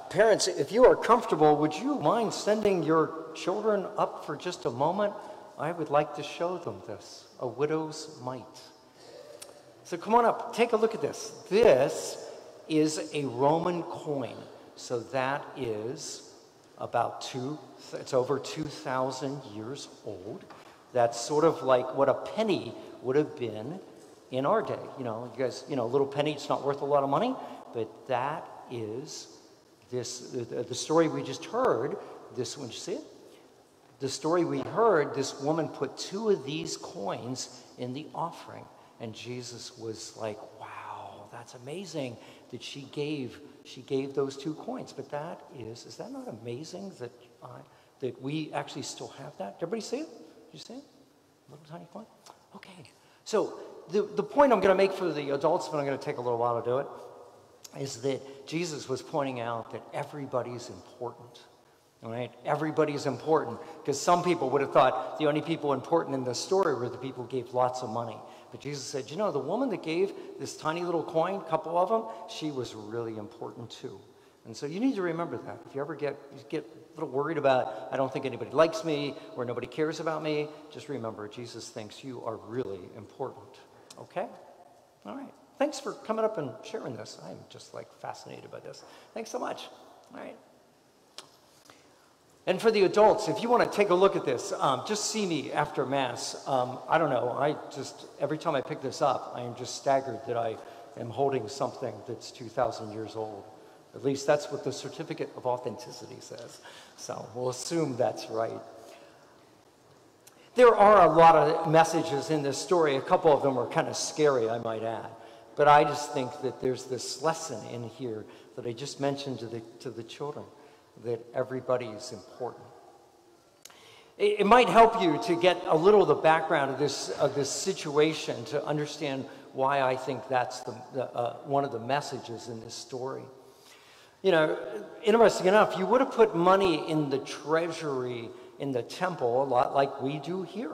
Parents, if you are comfortable, would you mind sending your children up for just a moment? I would like to show them this, a widow's mite. So come on up, take a look at this. This is a Roman coin. So that is it's over 2,000 years old. That's sort of like what a penny would have been in our day. You guys, a little penny, it's not worth a lot of money, but that is the story we just heard. This one, you see it? The story we heard, this woman put 2 of these coins in the offering, and Jesus was like, wow, that's amazing that she gave those 2 coins. But is that not amazing that we actually still have that? Did everybody see it? Did you see it? Little tiny coin? Okay. So the point I'm going to make for the adults, but I'm going to take a little while to do it, is that Jesus was pointing out that everybody's important. All right? Everybody's important, because some people would have thought the only people important in the story were the people who gave lots of money. But Jesus said, the woman that gave this tiny little coin, a couple of them, she was really important too. And so you need to remember that. If you ever get a little worried about, I don't think anybody likes me, or nobody cares about me, just remember, Jesus thinks you are really important. Okay? All right. Thanks for coming up and sharing this. I'm just fascinated by this. Thanks so much. All right. And for the adults, if you want to take a look at this, just see me after Mass. I don't know, every time I pick this up, I am just staggered that I am holding something that's 2,000 years old. At least that's what the certificate of authenticity says. So we'll assume that's right. There are a lot of messages in this story. A couple of them are kind of scary, I might add. But I just think that there's this lesson in here that I just mentioned to the children, that everybody is important. It might help you to get a little of the background of this situation to understand why I think that's one of the messages in this story. Interesting enough, you would have put money in the treasury in the temple a lot like we do here.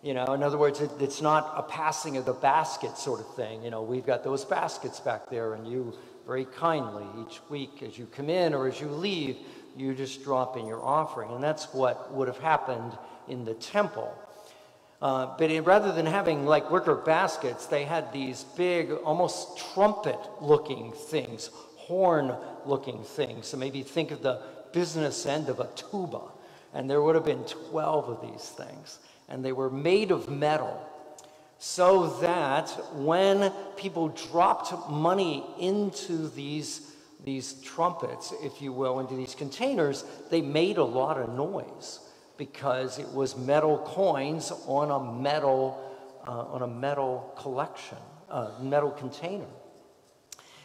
In other words, it's not a passing of the basket sort of thing. We've got those baskets back there, and you very kindly each week as you come in or as you leave, you just drop in your offering. And that's what would have happened in the temple. But rather than having wicker baskets, they had these big, almost trumpet-looking things, horn-looking things. So maybe think of the business end of a tuba. And there would have been 12 of these things. And they were made of metal, so that when people dropped money into these trumpets, if you will, into these containers, they made a lot of noise because it was metal coins on a metal collection, metal container.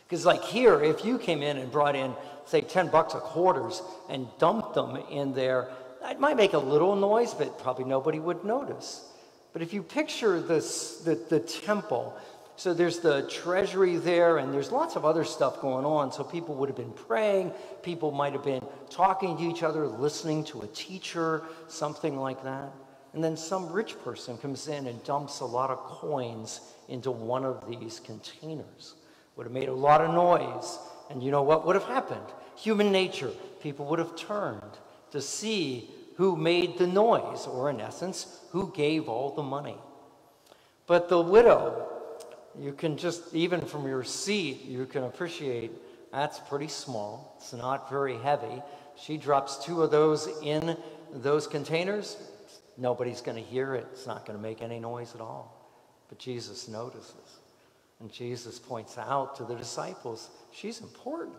Because here, if you came in and brought in, say, $10 of quarters and dumped them in there, it might make a little noise, but probably nobody would notice. But if you picture the temple, so there's the treasury there, and there's lots of other stuff going on. So people would have been praying. People might have been talking to each other, listening to a teacher, something like that. And then some rich person comes in and dumps a lot of coins into one of these containers. Would have made a lot of noise. And you know what would have happened? Human nature. People would have turned to see who made the noise, or in essence, who gave all the money. But the widow, you can just, even from your seat, you can appreciate that's pretty small. It's not very heavy. She drops 2 of those in those containers. Nobody's going to hear it. It's not going to make any noise at all. But Jesus notices. And Jesus points out to the disciples, she's important.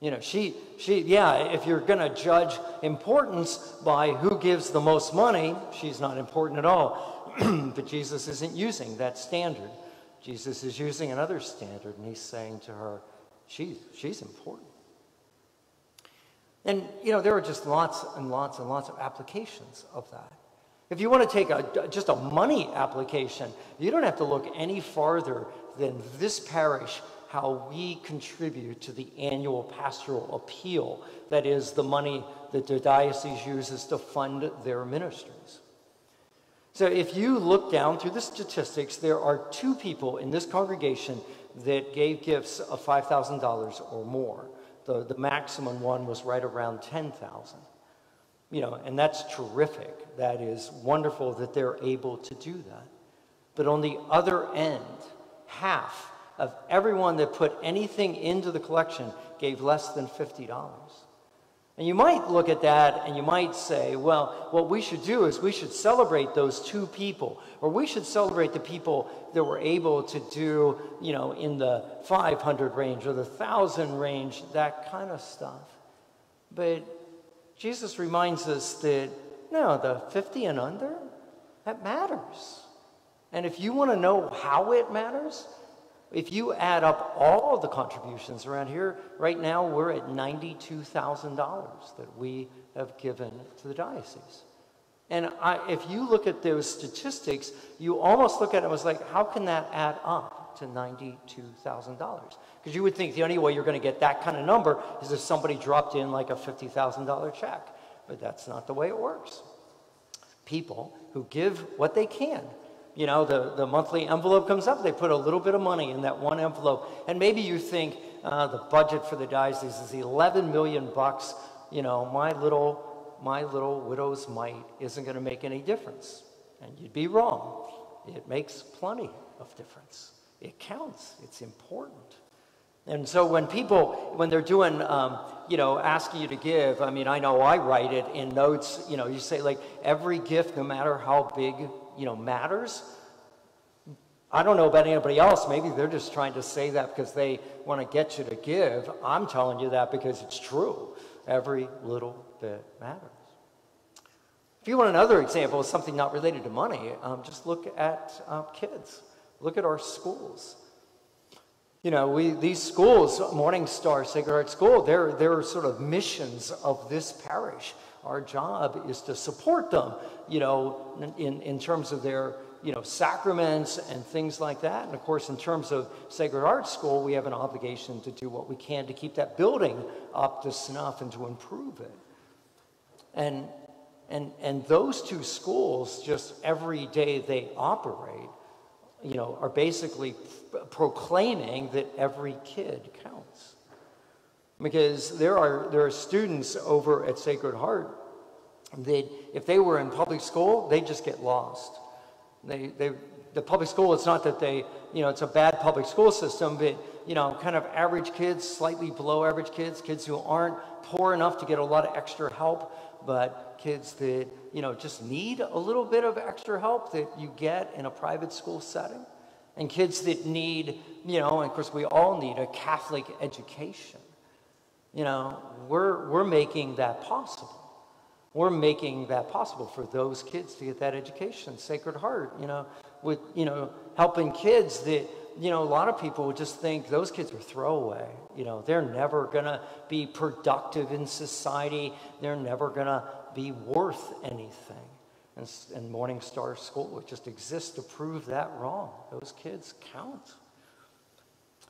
If you're going to judge importance by who gives the most money, she's not important at all. But Jesus isn't using that standard. Jesus is using another standard, and he's saying to her, she's important. And, there are just lots and lots and lots of applications of that. If you want to take just a money application, you don't have to look any farther than this parish, how we contribute to the annual pastoral appeal. That is the money that the diocese uses to fund their ministries. So if you look down through the statistics, there are 2 people in this congregation that gave gifts of $5,000 or more. The maximum one was right around 10,000. And that's terrific. That is wonderful that they're able to do that. But on the other end, half of everyone that put anything into the collection gave less than $50. And you might look at that and you might say, well, what we should do is we should celebrate those two people, or we should celebrate the people that were able to do, in the 500 range or the 1,000 range, that kind of stuff. But Jesus reminds us that, no, the 50 and under, that matters. And if you want to know how it matters, if you add up all of the contributions around here, right now we're at $92,000 that we have given to the diocese. And if you look at those statistics, you almost look at them as like, how can that add up to $92,000? Because you would think the only way you're going to get that kind of number is if somebody dropped in like a $50,000 check. But that's not the way it works. People who give what they can. The monthly envelope comes up, they put a little bit of money in that one envelope. And maybe you think the budget for the diocese is $11 million. My little widow's mite isn't going to make any difference. And you'd be wrong. It makes plenty of difference. It counts. It's important. And so when they're doing, asking you to give, I know I write it in notes, you say like every gift, no matter how big, matters. I don't know about anybody else. Maybe they're just trying to say that because they want to get you to give. I'm telling you that because it's true. Every little bit matters. If you want another example of something not related to money, just look at kids. Look at our schools. These schools, Morning Star, Sacred Heart School, they're sort of missions of this parish. Our job is to support them, in terms of their, sacraments and things like that. And of course, in terms of Sacred Heart School, we have an obligation to do what we can to keep that building up to snuff and to improve it. And those two schools, just every day they operate, are basically proclaiming that every kid counts. Because there are students over at Sacred Heart that if they were in public school, they just get lost. The public school, it's not that it's a bad public school system, but, kind of average kids, slightly below average kids who aren't poor enough to get a lot of extra help, but kids that, just need a little bit of extra help that you get in a private school setting. And kids that need, and of course we all need a Catholic education. We're making that possible. We're making that possible for those kids to get that education. Sacred Heart, with, helping kids that, a lot of people would just think those kids are throwaway. They're never going to be productive in society. They're never going to be worth anything. And Morning Star School, it just exists to prove that wrong. Those kids count.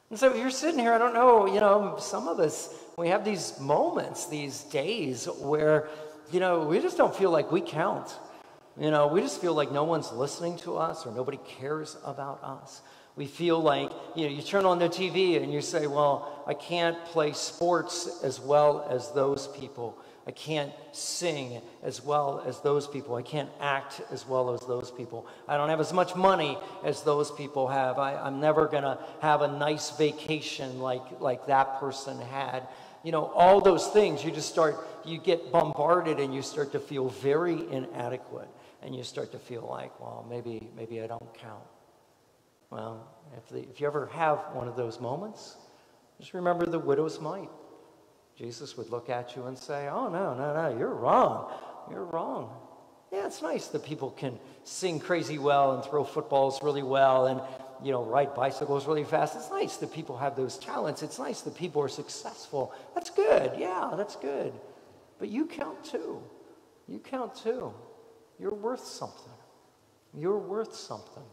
And so you're sitting here, I don't know, some of us, we have these moments, these days where, we just don't feel like we count. We just feel like no one's listening to us or nobody cares about us. We feel like, you turn on the TV and you say, well, I can't play sports as well as those people. I can't sing as well as those people. I can't act as well as those people. I don't have as much money as those people have. I'm never going to have a nice vacation like that person had. All those things, you get bombarded and you start to feel very inadequate. And you start to feel like, well, maybe I don't count. Well, if you ever have one of those moments, just remember the widow's mite. Jesus would look at you and say, oh, no, you're wrong. You're wrong. Yeah, it's nice that people can sing crazy well and throw footballs really well and, ride bicycles really fast. It's nice that people have those talents. It's nice that people are successful. That's good. Yeah, that's good. But you count too. You count too. You're worth something. You're worth something.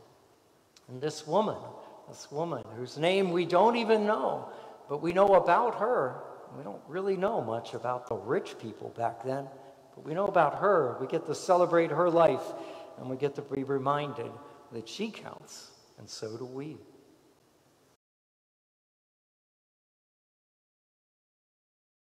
And this woman whose name we don't even know, but we know about her. We don't really know much about the rich people back then, but we know about her. We get to celebrate her life, and we get to be reminded that she counts, and so do we.